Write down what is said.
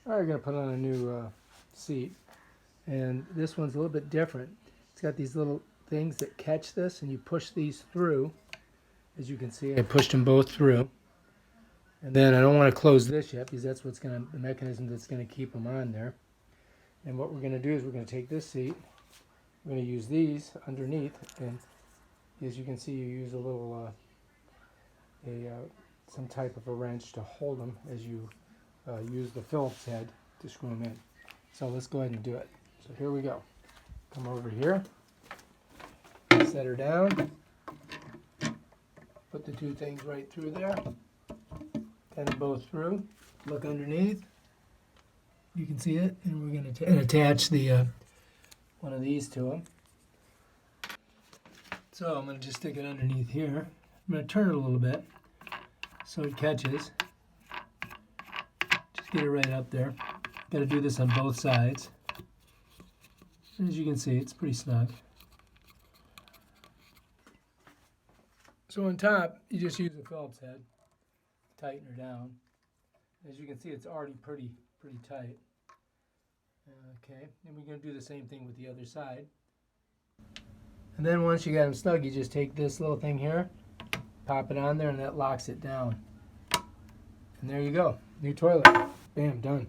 All right, we're going to put on a new seat. And this one's a little bit different. It's got these little things that catch this, and you push these through. As you can see, I pushed them both through. And then I don't want to close this yet because that's what's going to, the mechanism that's going to keep them on there. And what we're going to do is we're going to take this seat, we're going to use these underneath, and as you can see, you use a little, some type of a wrench to hold them as you use the Phillips head to screw them in. So let's go ahead and do it. So here we go. Come over here, set her down, put the two things right through there, kind of both through, look underneath, you can see it, and we're going to attach the one of these to them. So I'm going to just stick it underneath here. I'm going to turn it a little bit so it catches. Just get it right up there. Got to do this on both sides. And as you can see, it's pretty snug. So on top, you just use a Phillips head, tighten her down. As you can see, it's already pretty tight. Okay, and we're going to do the same thing with the other side. And then once you got them snug, you just take this little thing here, pop it on there, and that locks it down. And there you go, new toilet. Bam, done.